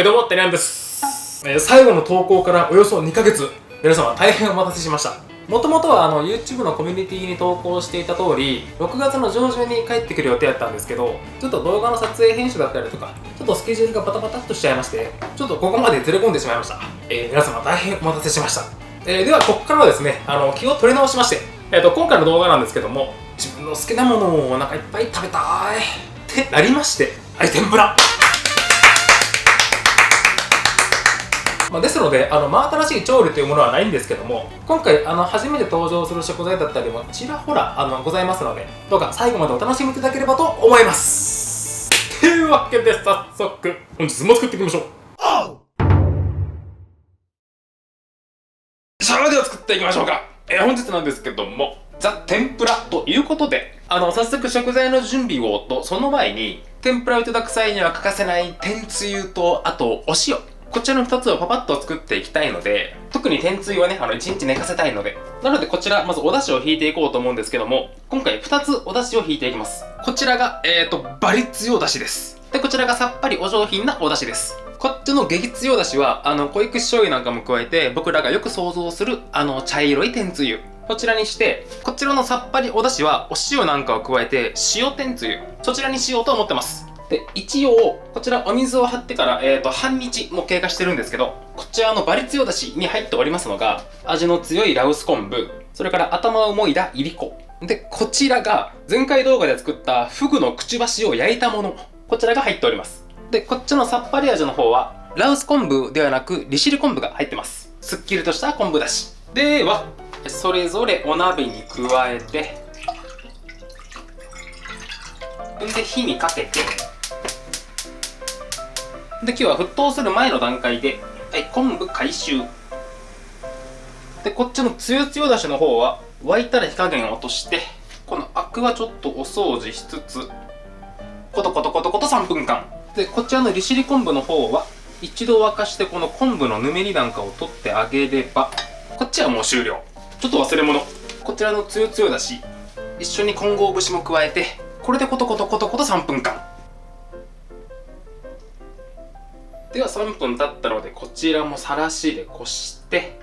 どうも、てにゃんです。最後の投稿からおよそ2ヶ月、皆様大変お待たせしました。もともとはYouTube のコミュニティに投稿していた通り、6月の上旬に帰ってくる予定だったんですけど、ちょっと動画の撮影編集だったりとか、ちょっとスケジュールがバタバタっとしちゃいまして、ちょっとここまでずれ込んでしまいました。皆様大変お待たせしました。では、ここからはですね、気を取り直しまして、今回の動画なんですけども、自分の好きなものをお腹いっぱい食べたいってなりまして、天ぷら。ですので、真新しい調理というものはないんですけども、今回、初めて登場する食材だったりもちらほら、ございますので、どうか最後までお楽しみいただければと思います。というわけで、早速、本日も作っていきましょう。それでは作っていきましょうか。本日なんですけども、ザ・天ぷらということで、早速食材の準備をと、その前に、天ぷらをいただく際には欠かせない天つゆと、あとお塩。こちらの2つをパパッと作っていきたいので、特に天つゆはね、1日寝かせたいので。なのでこちら、まずお出汁を引いていこうと思うんですけども、今回2つお出汁を引いていきます。こちらが、バリ強出汁です。で、こちらがさっぱりお上品なお出汁です。こっちの激強出汁は、濃い口醤油なんかも加えて、僕らがよく想像する、茶色い天つゆ。こちらにして、こちらのさっぱりお出汁は、お塩なんかを加えて、塩天つゆ。そちらにしようと思ってます。で、一応、こちらお水を張ってから、半日も経過してるんですけど、こちらのバリ強だしに入っておりますのが、味の強い羅臼昆布、それから頭をもいだいりこ。で、こちらが前回動画で作ったフグのくちばしを焼いたもの。こちらが入っております。で、こっちのさっぱり味の方は、羅臼昆布ではなく利尻昆布が入ってます。すっきりとした昆布だし。では、それぞれお鍋に加えて、で、火にかけて、で、今日は沸騰する前の段階で、昆布回収。で、こっちのつゆつゆだしの方は、沸いたら火加減を落として、このアクはちょっとお掃除しつつ、コトコトコトコト3分間。で、こちらの利尻昆布の方は、一度沸かしてこの昆布のぬめりなんかを取ってあげれば、こっちはもう終了。ちょっと忘れ物。こちらのつゆつゆだし、一緒に混合節も加えて、これでコトコトコトコト3分間。では3分経ったので、こちらもさらしでこして、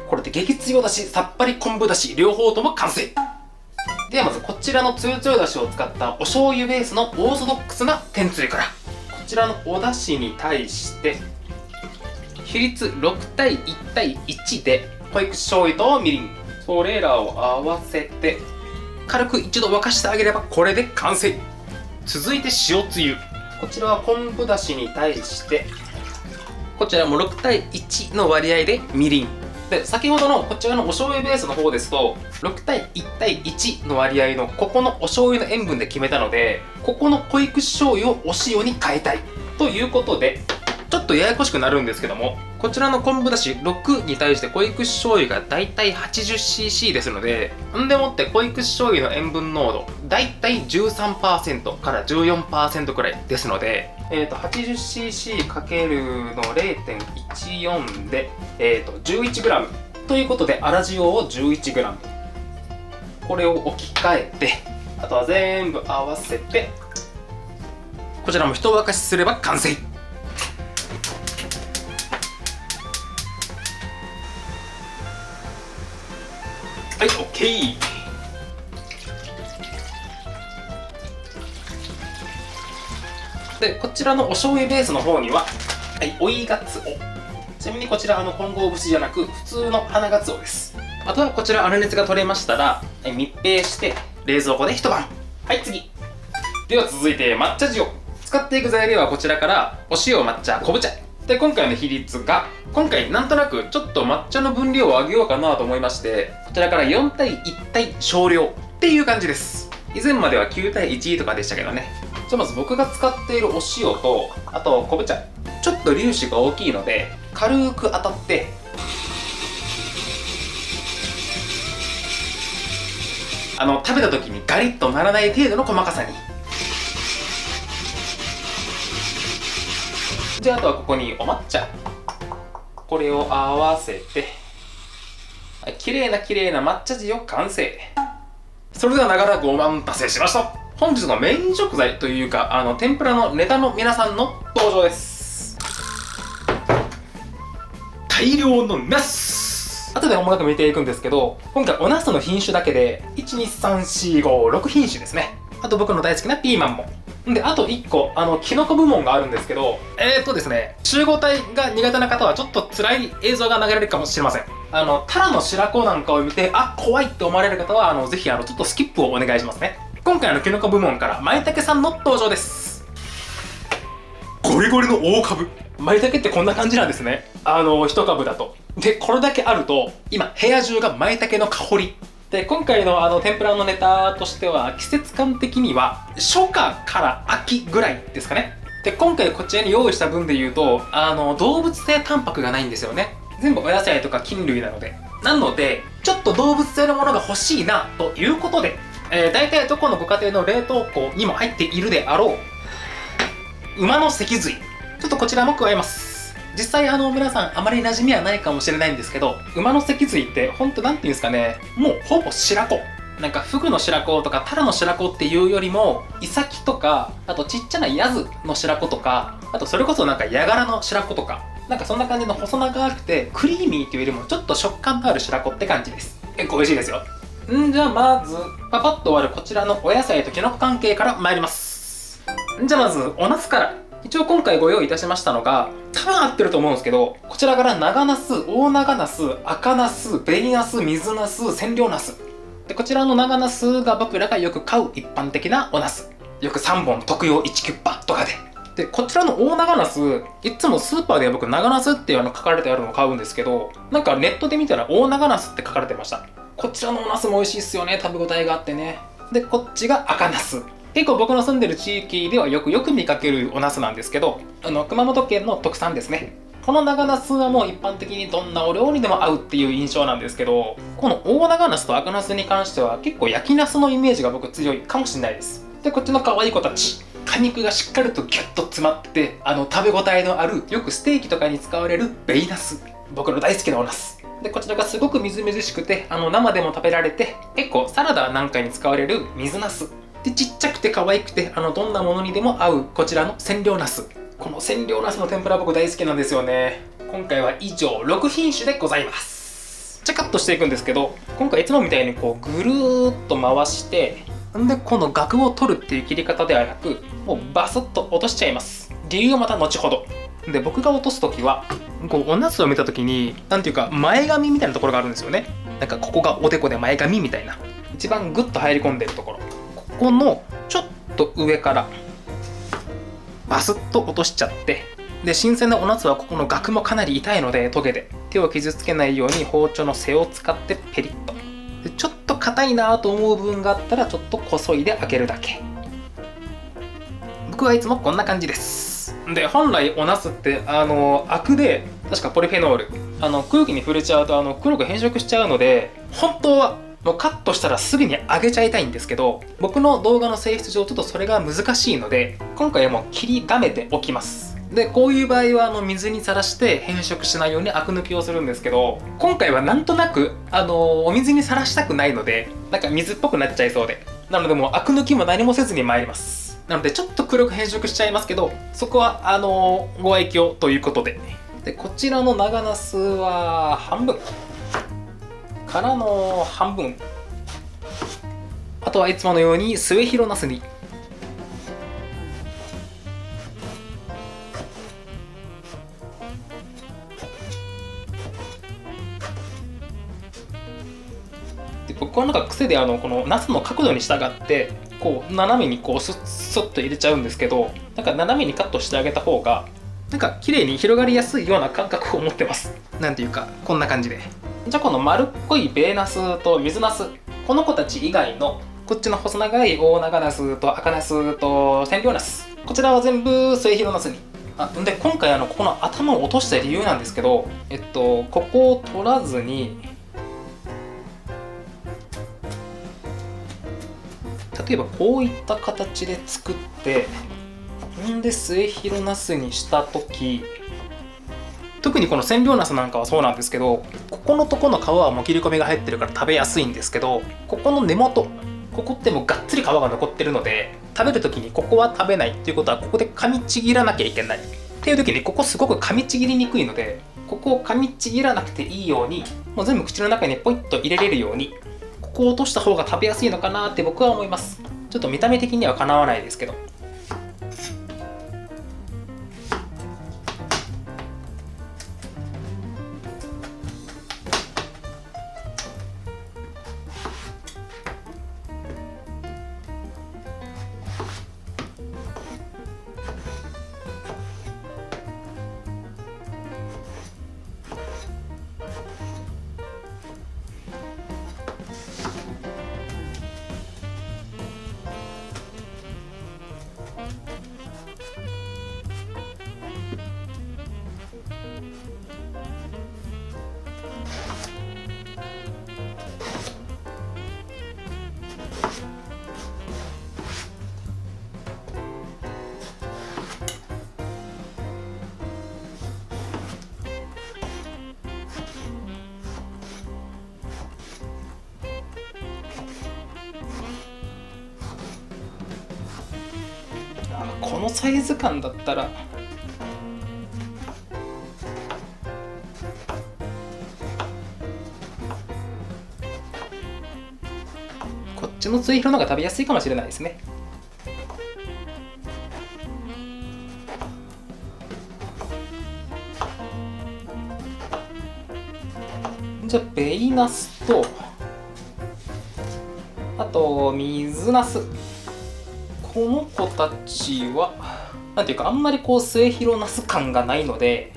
これで激強だし、さっぱり昆布だし、両方とも完成。ではまずこちらのつゆつゆだしを使ったお醤油ベースのオーソドックスな天つゆから。こちらのお出汁に対して、比率6対1対1で、濃い口醤油とみりん、それらを合わせて軽く一度沸かしてあげればこれで完成。続いて塩つゆ。こちらは昆布だしに対してこちらも6対1の割合でみりんで、先ほどのこちらのお醤油ベースの方ですと6対1対1の割合のここのお醤油の塩分で決めたので、ここの濃い口醤油をお塩に変えたいということで、ちょっとややこしくなるんですけども、こちらの昆布だし6に対して濃い口醤油がだいたい 80cc ですので、んでもって濃い口醤油の塩分濃度だいたい 13% から 14% くらいですので、80cc かけるの 0.14 で、11g ということで、粗塩を 11g、 これを置き換えて、あとは全部合わせてこちらも一沸かしすれば完成。はい、OK。で、こちらのお醤油ベースの方には、追いがつお。ちなみにこちら混合節じゃなく普通の花がつおです。あとはこちら粗熱が取れましたら、密閉して冷蔵庫で一晩。はい、次。では続いて抹茶塩。使っていく材料はこちらから、お塩、抹茶、昆布茶。で、今回の比率が、今回なんとなくちょっと抹茶の分量を上げようかなと思いまして、こちらから4対1対少量っていう感じです。以前までは9対1とかでしたけどね。じゃあまず僕が使っているお塩と、あと昆布茶。ちょっと粒子が大きいので、軽く当たって、食べた時にガリッとならない程度の細かさに。じゃああとはここにお抹茶。これを合わせて、はい、綺麗な抹茶塩完成。それではながら5万達成しました。本日のメイン食材というか、天ぷらのネタの皆さんの登場です。大量のナス。後で細かく見ていくんですけど、今回おナスの品種だけで、1、2、3、4、5、6品種ですね。あと僕の大好きなピーマンも。で、あと1個、キノコ部門があるんですけど、ですね、集合体が苦手な方はちょっと辛い映像が流れるかもしれません。タラの白子なんかを見て、怖いって思われる方は、ぜひ、ちょっとスキップをお願いしますね。今回のキノコ部門から、舞茸さんの登場です。ゴリゴリの大株。舞茸ってこんな感じなんですね。一株だと。で、これだけあると、今、部屋中が舞茸の香り。で、今回の天ぷらのネタとしては、季節感的には、初夏から秋ぐらいですかね。で、今回こちらに用意した分で言うと、動物性タンパクがないんですよね。全部お野菜とか菌類なので。ちょっと動物性のものが欲しいな、ということで、大体どこのご家庭の冷凍庫にも入っているであろう、馬の脊髄。ちょっとこちらも加えます。実際皆さんあまり馴染みはないかもしれないんですけど、馬の脊髄ってほんとなんていうんですかね、もうほぼ白子。なんかフグの白子とかタラの白子っていうよりも、イサキとか、あとちっちゃなヤズの白子とか、あとそれこそなんかヤガラの白子とか、なんかそんな感じの細長くてクリーミーっていうよりもちょっと食感のある白子って感じです。結構美味しいですよ。じゃあまずパパッと終わるこちらのお野菜とキノコ関係から参ります。じゃあまずおナスから。一応今回ご用意いたしましたのが、多分合ってると思うんですけど、こちらから長ナス、大長ナス、赤ナス、ベイナス、水ナス、千両ナス。で、こちらの長ナスが僕らがよく買う一般的なおナス。よく3本特用1キュッパとかで。で、こちらの大長ナス、いつもスーパーでは僕長ナスって書かれてあるのを買うんですけど、なんかネットで見たら大長ナスって書かれてました。こちらのおナスも美味しいっすよね。食べ応えがあってね。で、こっちが赤ナス。結構僕の住んでる地域ではよく見かけるおナスなんですけど、熊本県の特産ですね。この長ナスはもう一般的にどんなお料理でも合うっていう印象なんですけど、この大長ナスと赤ナスに関しては結構焼きナスのイメージが僕強いかもしれないです。で、こっちの可愛い子たち。果肉がしっかりとギュッと詰まってて、食べ応えのある、よくステーキとかに使われるベイナス。僕の大好きなおナス。で、こちらがすごくみずみずしくて、生でも食べられて、結構サラダなんかに使われる水ナス。で、ちっちゃくて可愛くて、どんなものにでも合うこちらの千両ナス。この千両ナスの天ぷら僕大好きなんですよね。今回は以上6品種でございます。じゃあカットしていくんですけど、今回いつもみたいにこうぐるーっと回して、で、このガクを取るっていう切り方ではなく、もうバスッと落としちゃいます。理由はまた後ほど。で、僕が落とすときは、こうおナスを見たときに、なんていうか前髪みたいなところがあるんですよね。なんかここがおでこで前髪みたいな。一番グッと入り込んでるところ。ここのちょっと上からバスッと落としちゃって、で、新鮮なおナスはここのガクもかなり痛いのでトゲで手を傷つけないように包丁の背を使ってペリッと。で、ちょっと硬いなと思う部分があったらちょっとこそいで開けるだけ。僕はいつもこんな感じです。で、本来おナスってアクで確かポリフェノール空気に触れちゃうと黒く変色しちゃうので、本当はもうカットしたらすぐに揚げちゃいたいんですけど、僕の動画の性質上ちょっとそれが難しいので、今回はもう切りだめておきます。で、こういう場合は水にさらして変色しないようにアク抜きをするんですけど、今回はなんとなくお水にさらしたくないので、なんか水っぽくなっちゃいそうで、なのでもうアク抜きも何もせずに参ります。なのでちょっと黒く変色しちゃいますけど、そこはご愛嬌ということで。で、こちらの長ナスは半分からの半分。あとはいつものように末広ナスに。で、僕はなんか癖でこのナスの角度に従ってこう斜めにこうスッと入れちゃうんですけど、なんか斜めにカットしてあげた方がなんか綺麗に広がりやすいような感覚を持ってます。なんていうかこんな感じで。じゃあこの丸っこいベイナスと水ナス、この子たち以外のこっちの細長い大長ナスと赤ナスと千両ナス、こちらは全部末広ナスに。で、今回ここの頭を落とした理由なんですけど、ここを取らずに、例えばこういった形で作って、で末広ナスにした時特にこの千両ナスなんかはそうなんですけど、ここのとこの皮はもう切り込みが入ってるから食べやすいんですけど、ここの根元、ここってもうがっつり皮が残ってるので、食べる時にここは食べないっていうことは、ここで噛みちぎらなきゃいけないっていう時に、ここすごく噛みちぎりにくいので、ここを噛みちぎらなくていいように、もう全部口の中にポイッと入れれるように、ここを落とした方が食べやすいのかなって僕は思います。ちょっと見た目的にはかなわないですけど。このサイズ感だったらこっちの追肥の方が食べやすいかもしれないですね。じゃあベイナスと、あと水ナス、この子たちはなんていうか、あんまりこう末広ナス感がないので、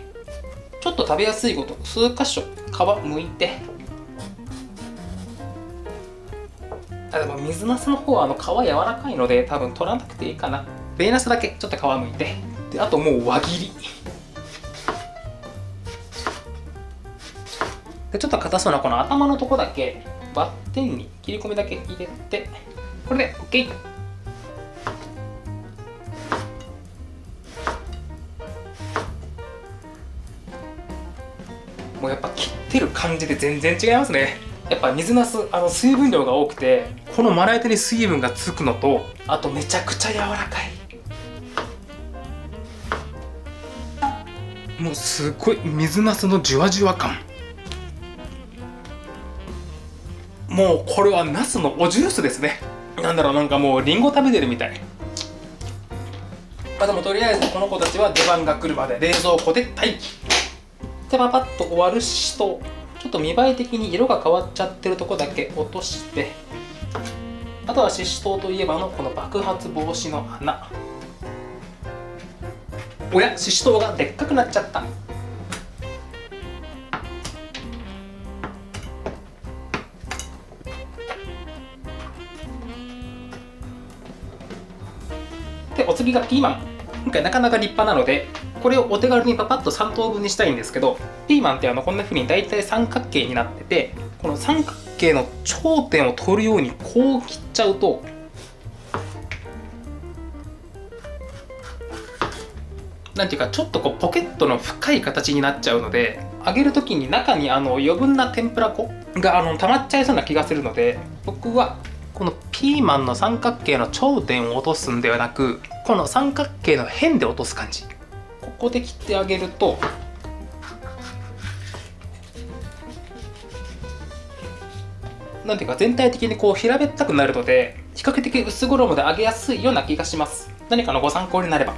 ちょっと食べやすいこと数箇所皮むいて、でも水ナスの方は皮柔らかいので多分取らなくていいかな。ベイナスだけちょっと皮むいて、であともう輪切りで、ちょっと硬そうなこの頭のとこだけバッテンに切り込みだけ入れて、これで OK。もうやっぱ切ってる感じで全然違いますね。やっぱ水ナス水分量が多くて、このまな板に水分がつくのと、あとめちゃくちゃ柔らかい。もうすごい水ナスのじゅわじゅわ感。もうこれはナスのおジュースですね。なんだろう、なんかもうリンゴ食べてるみたい。でもとりあえずこの子たちは出番が来るまで冷蔵庫で待機で、パパッと終わるししとう、ちょっと見栄え的に色が変わっちゃってるとこだけ落として、あとはししとうといえばこの爆発防止の穴。おや、ししとうがでっかくなっちゃった。で、お次がピーマン。今回なかなか立派なので、これをお手軽にパパッと3等分にしたいんですけど、ピーマンってこんな風に大体三角形になってて、この三角形の頂点を取るようにこう切っちゃうと、なんていうかちょっとこうポケットの深い形になっちゃうので、揚げる時に中に余分な天ぷら粉が溜まっちゃいそうな気がするので、僕はこのピーマンの三角形の頂点を落とすんではなく、この三角形の辺で落とす感じ。ここで切ってあげると、なんていうか全体的にこう平べったくなるので、比較的薄衣で揚げやすいような気がします。何かのご参考になれば。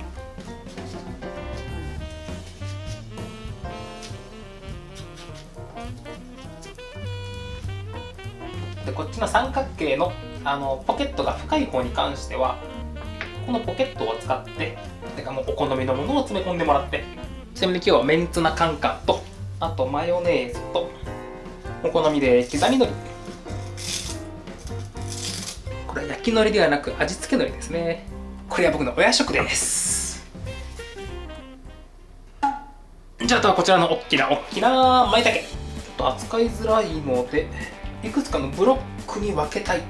でこっちの三角形のポケットが深い方に関しては、このポケットを使ってもうお好みのものを詰め込んでもらって、ちなみに今日はメンツナカンカンと、あとマヨネーズと、お好みで刻みのり、これは焼きのりではなく味付けのりですね。これは僕のお夜食です。じゃあ、あとはこちらの大きな舞茸。ちょっと扱いづらいのでいくつかのブロックに分けたい。こ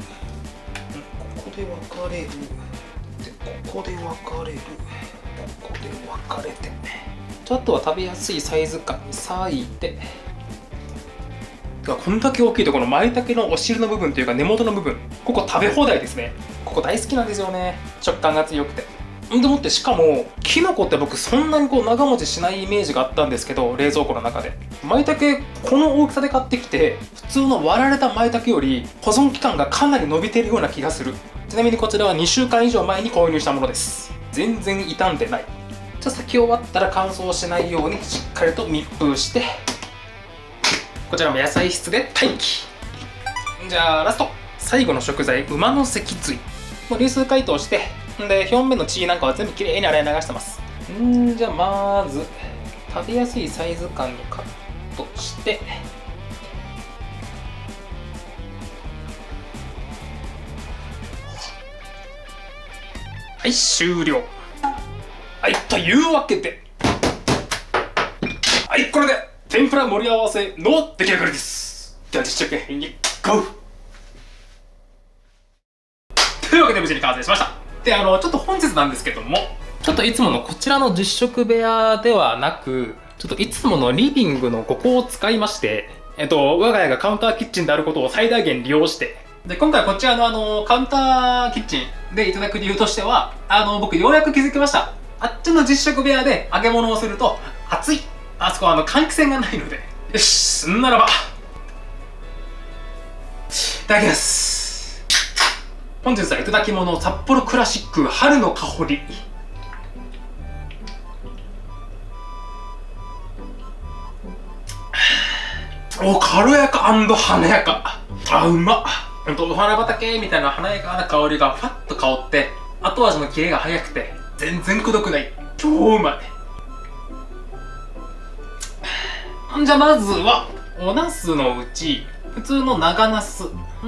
こで分かれる、でここで分かれる、ここで分かれて、あとは食べやすいサイズ感に裂いて、こんだけ大きいとこの舞茸のお尻の部分というか根元の部分、ここ食べ放題ですね。ここ大好きなんですよね。食感が強くて。でもって、しかもキノコって僕そんなに長持ちしないイメージがあったんですけど、冷蔵庫の中で舞茸この大きさで買ってきて、普通の割られた舞茸より保存期間がかなり伸びてるような気がする。ちなみにこちらは2週間以上前に購入したものです。全然傷んでない。じゃあ先終わったら乾燥しないようにしっかりと密封して、こちらも野菜室で待機。じゃあラスト、最後の食材、馬の脊椎。もう流水解凍して、で表面の血なんかは全部きれいに洗い流してます。じゃあまず食べやすいサイズ感にカットして、はい終了。はいというわけで、はいこれで天ぷら盛り合わせの出来上がりです。では実食編にゴー。というわけで無事に完成しました。でちょっと本日なんですけども、ちょっといつものこちらの実食部屋ではなく、ちょっといつものリビングのここを使いまして、我が家がカウンターキッチンであることを最大限利用して、で今回こちらのカウンターキッチンでいただく理由としては、僕ようやく気づきました。あっちの実食部屋で揚げ物をすると熱い、あそこ換気扇がないので、よしならばいただきます。本日はいただき物、札幌クラシック春の香り。お、軽やか&華やか。うまっ。お花畑みたいな華やかな香りがファッと香って、後味のキレが早くて全然くどくない。超うまい。じゃあまずはおナスのうち、普通の長ナス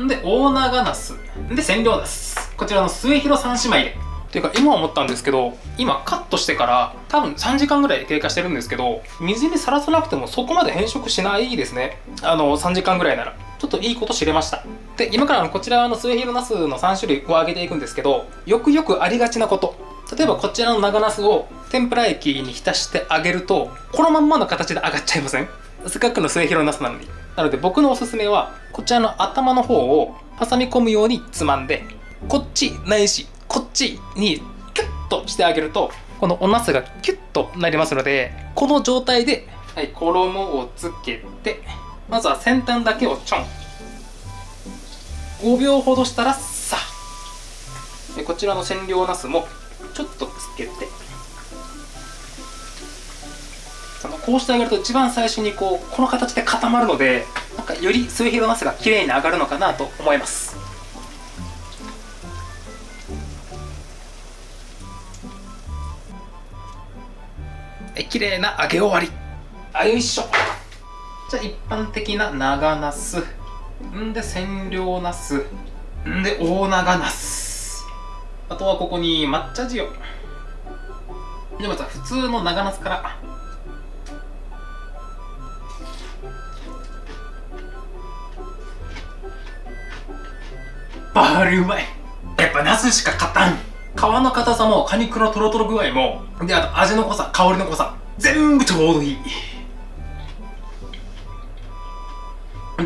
で大長ナスで千両ナス、こちらの末広三姉妹で。っていうか今思ったんですけど、今カットしてから多分3時間ぐらい経過してるんですけど、水にさらさなくてもそこまで変色しないですね。3時間ぐらいならちょっといいこと知れました。で今からこちらの末広ナスの3種類を揚げていくんですけど、よくよくありがちなこと、例えばこちらの長ナスを天ぷら液に浸して揚げるとこのまんまの形で揚がっちゃいません？せっかくの末広ナスなのに。なので僕のおすすめは、こちらの頭の方を挟み込むようにつまんで、こっちないしこっちにキュッとしてあげると、このおナスがキュッとなりますので、この状態で、はい、衣をつけて、まずは先端だけをちょん、5秒ほどしたらさあ、でこちらの千両ナスもちょっとつけて、こうしてあげると一番最初にこの形で固まるので、なんかより末広ナスが綺麗に揚がるのかなと思います。綺麗な揚げ終わり。よいしょ。じゃあ一般的な長ナスで千両ナスで大長ナス、あとはここに抹茶塩。じゃあまずは普通の長ナスから。バリうまい。やっぱナスしか勝たん。皮の硬さも果肉のトロトロ具合も、であと味の濃さ、香りの濃さ、全部ちょうどいい。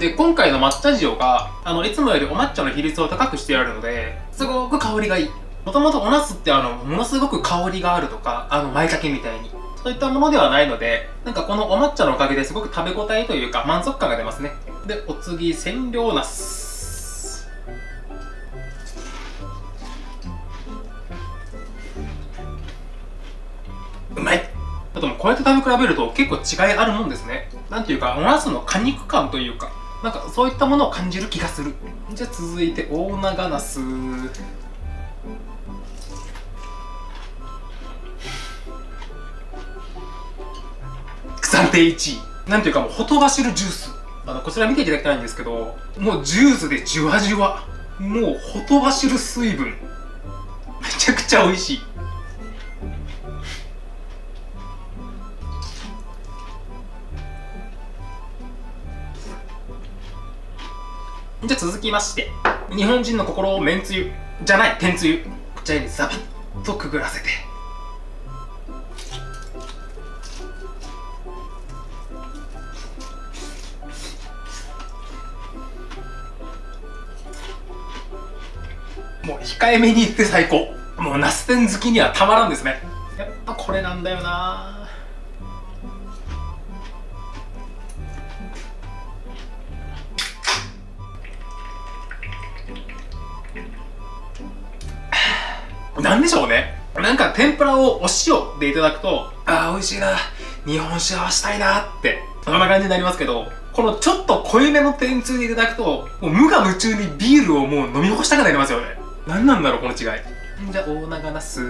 で今回の抹茶塩がいつもよりお抹茶の比率を高くしてあるので、すごく香りがいい。もともとおナスってものすごく香りがあるとか、舞茸みたいにそういったものではないので、なんかこのお抹茶のおかげですごく食べ応えというか満足感が出ますね。でお次、千両ナス。うまい。あともうこうやって食べ比べると結構違いあるもんですね。なんていうかおナスの果肉感というか、なんかそういったものを感じる気がする。じゃあ続いて大長ナス。暫定1位。なんていうかもうほとばしるジュース。こちら見ていただきたいんですけど、もうジュースでじわじわ、もうほとばしる水分、めちゃくちゃ美味しい。じゃあ続きまして、日本人の心をめんつゆじゃない天つゆ、こちらにザバッとくぐらせて、もう控えめに言って最高。もうナス天好きにはたまらんですね。やっぱこれなんだよな。なんでしょうね。なんか天ぷらをお塩でいただくと、あー美味しいな、日本酒合わしたいなって、そんな感じになりますけど、このちょっと濃いめの天つゆでいただくと、もう無我夢中にビールをもう飲み干したくなりますよね。なんなんだろうこの違い。じゃあ大長ナス。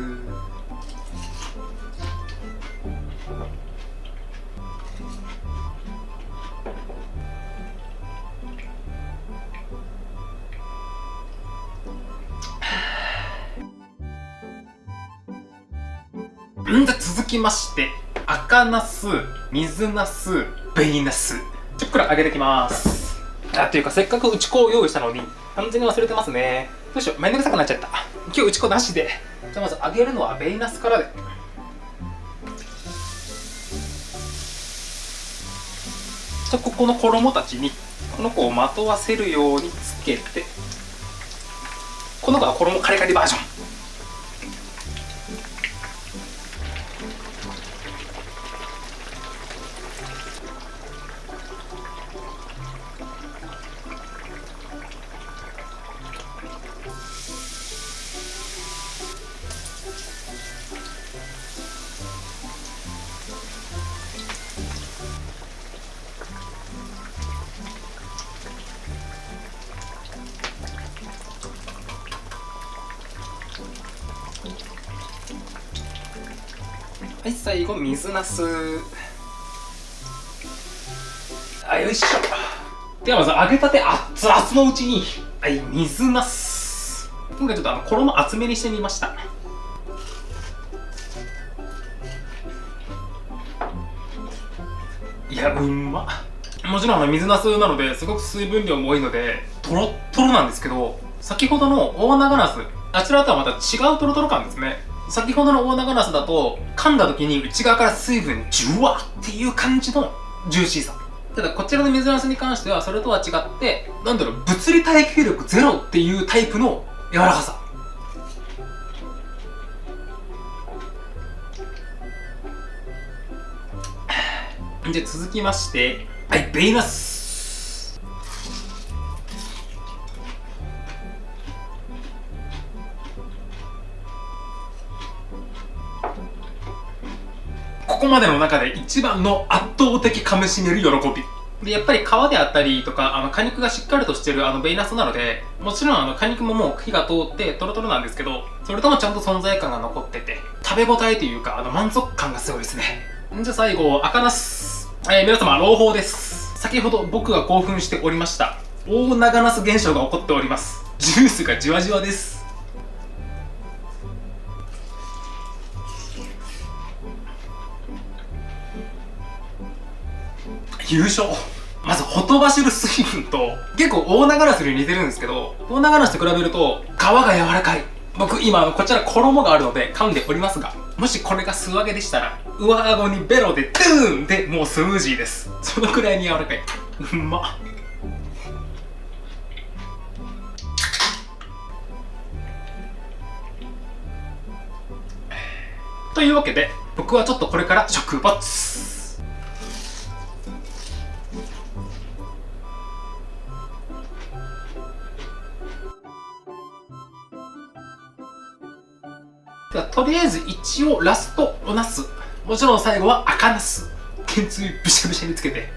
じゃあ続きまして赤ナス、水ナス、ベイナス、ちょっくら揚げてきます。っていうかせっかく打ち粉を用意したのに完全に忘れてますね。どうしよう、めんどくさくなっちゃった。今日打ち粉なしで。じゃあまず揚げるのはベイナスからで。ここの衣たちにこの子をまとわせるようにつけて、この子は衣カリカリバージョン。はい、最後水ナス。よいしょ。ではまず揚げたて熱々のうちに、はい、水ナス。今回ちょっと衣厚めにしてみました。いや、うんま。もちろん水ナスなのですごく水分量も多いのでトロットロなんですけど、先ほどの大長ナス、あちらとはまた違うトロトロ感ですね。先ほどの大長ナスだと噛んだ時に内側から水分ジュワーっていう感じのジューシーさ。ただこちらの水ナスに関してはそれとは違って、なんだろう、物理耐久力ゼロっていうタイプの柔らかさ。で続きまして、はい、ベイナス。ここまでの中で一番の圧倒的噛みしめる喜びで、やっぱり皮であったりとか果肉がしっかりとしてるベイナスなので、もちろん果肉ももう火が通ってトロトロなんですけど、それともちゃんと存在感が残ってて食べ応えというか満足感がすごいですね。じゃあ最後赤ナス、皆様朗報です。先ほど僕が興奮しておりました大長ナス現象が起こっております。ジュースがじわじわです。優勝。まずほとばしる水分と、結構大長ナスに似てるんですけど、大長ナスと比べると皮が柔らかい。僕今こちら衣があるので噛んでおりますが、もしこれが素揚げでしたら上顎にベロでドゥーンでもうスムージーです。そのくらいに柔らかい。うまっ。というわけで僕はちょっとこれから食没。ではとりあえず一応ラストおナス、もちろん最後は赤ナス、天つゆびしゃびしゃにつけて、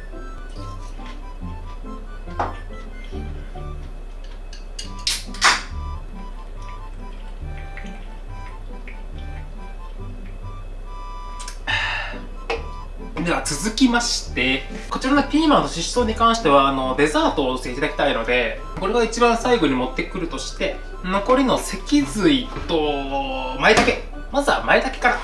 では続きまして、こちらのピーマンとししとうに関してはデザートをしていただきたいので、これが一番最後に持ってくるとして、残りの脊髄と舞茸、まずは舞茸から。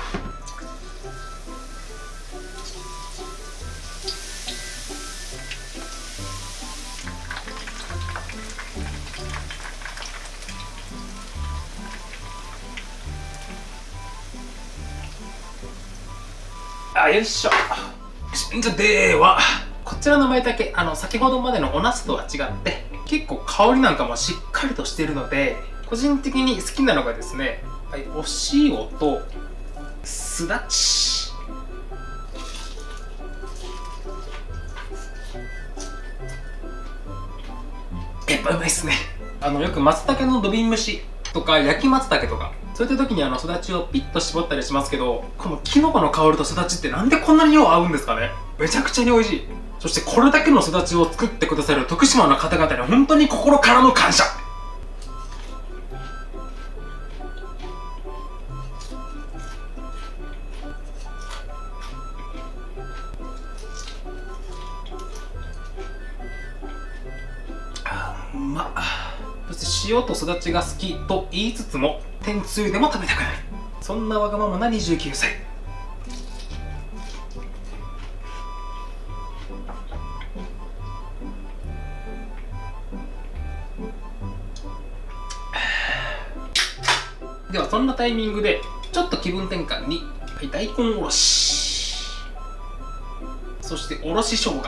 よいしょ。じゃではこちらの舞茸、先ほどまでのおナスとは違って結構香りなんかもしっかりとしてるので、個人的に好きなのがですね、はい、お塩とすだち。やっぱうまいっすね。よく松茸の土瓶蒸しとか焼き松茸とか、そういった時にすだちをピッと絞ったりしますけど、このキノコの香りとすだちってなんでこんなによう合うんですかね。めちゃくちゃに美味しい。そしてこれだけのすだちを作ってくださる徳島の方々に本当に心からの感謝。うまっ。そして塩とすだちが好きと言いつつも天つゆでも食べたくない、そんなわがままな29歳。ではそんなタイミングでちょっと気分転換に、はい、大根おろし、そしておろし生姜、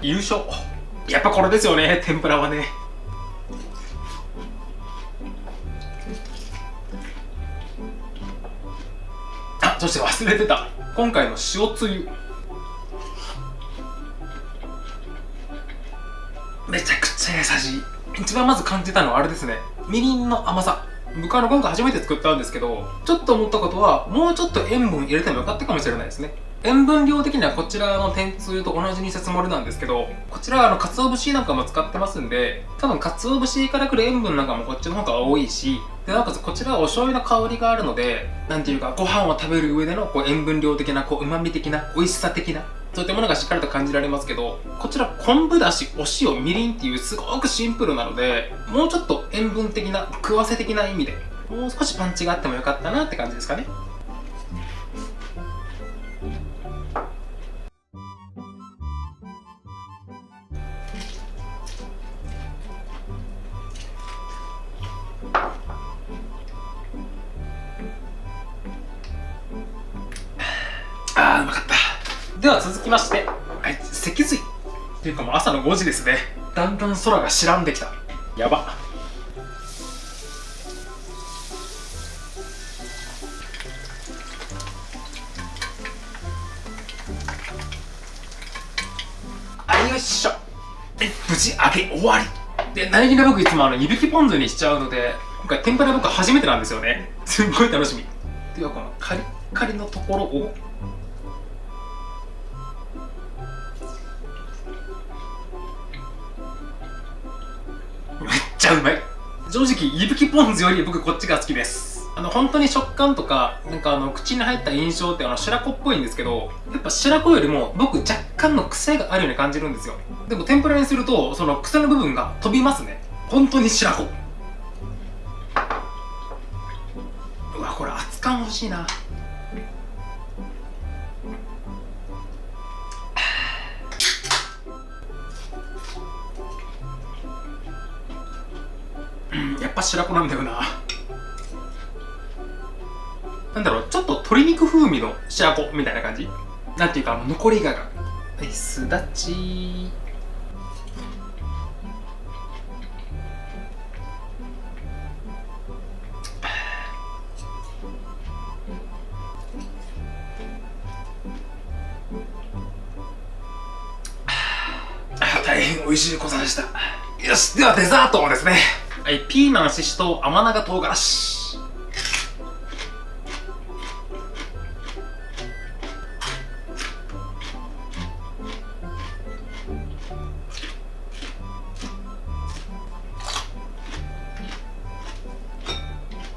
優勝。やっぱこれですよね、天ぷらはね。あ、そして忘れてた、今回の塩つゆめちゃくちゃ優しい。一番まず感じたのはあれですね、みりんの甘さ。僕今回初めて作ったんですけど、ちょっと思ったことは、もうちょっと塩分入れてもよかったかもしれないですね。塩分量的にはこちらの天つゆと同じにしたつもりなんですけど、こちらは鰹節なんかも使ってますんで、多分鰹節からくる塩分なんかもこっちの方が多いし、でなおかつこちらはお醤油の香りがあるので、なんていうかご飯を食べる上での塩分量的な旨味的な美味しさ的な、そういったものがしっかりと感じられますけど、こちら昆布だし、お塩、みりんっていうすごくシンプルなので、もうちょっと塩分的な食わせ的な意味でもう少しパンチがあってもよかったなって感じですかね。うまかった。では続きまして、はい、脊髄っていうかもう朝の5時ですね。だんだん空が白んできた。やば。よいしょ。無事揚げ終わりで、何気に僕いつも湯引きポン酢にしちゃうので、今回天ぷら僕初めてなんですよね。すんごい楽しみ。ではこのカリッカリのところをめっちゃうまい。正直湯引きポン酢より僕こっちが好きです。本当に食感とか口に入った印象って白子っぽいんですけど、やっぱ白子よりも僕若干の癖があるように感じるんですよ。でも天ぷらにするとその癖の部分が飛びますね。本当に白子。うわ、これ熱燗欲しいな。やっぱ白子なんだよな。なんだろう、ちょっと鶏肉風味の白子みたいな感じ。なんていうか残りがが、はい、すだち、大変美味しいござでした。よし、ではデザートをですね、はい、ピーマン、ししとう、甘長唐辛子。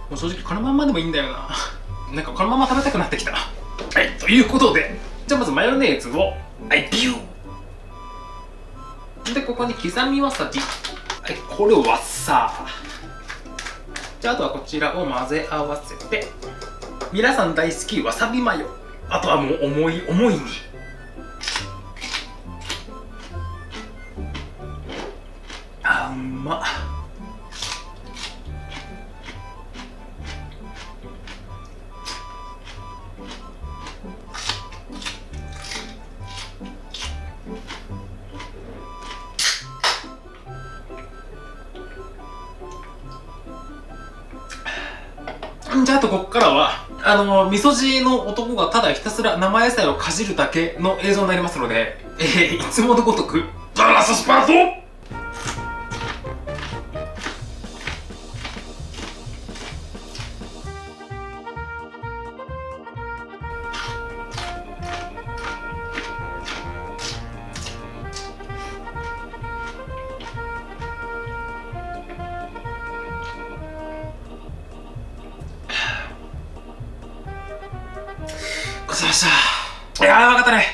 もう正直このまんまでもいいんだよな。なんかこのまま食べたくなってきた。はい、ということで、じゃあまずマヨネーズを、はい、ビューで、ここに刻みわさび、はい、これをわっさー。じゃああとはこちらを混ぜ合わせて、皆さん大好きわさびマヨ、あとはもう重い重いに、うまっ。じゃあとこっからは味噌汁の男がただひたすら生野菜をかじるだけの映像になりますので、いつものごとくバランススパート。ごちそうさまでした。いやー、分かったね。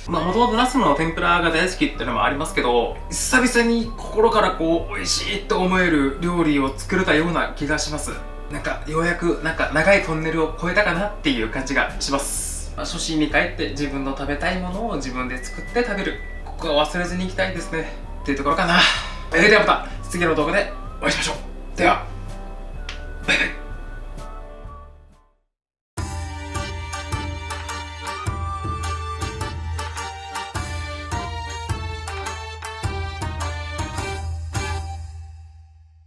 もともとナスの天ぷらが大好きっていうのもありますけど、久々に心からこう美味しいと思える料理を作れたような気がします。なんかようやく長いトンネルを越えたかなっていう感じがします。初心に帰って自分の食べたいものを自分で作って食べる、ここは忘れずにいきたいですねっていうところかな。ではまた次の動画でお会いしましょう。ではバイバイ。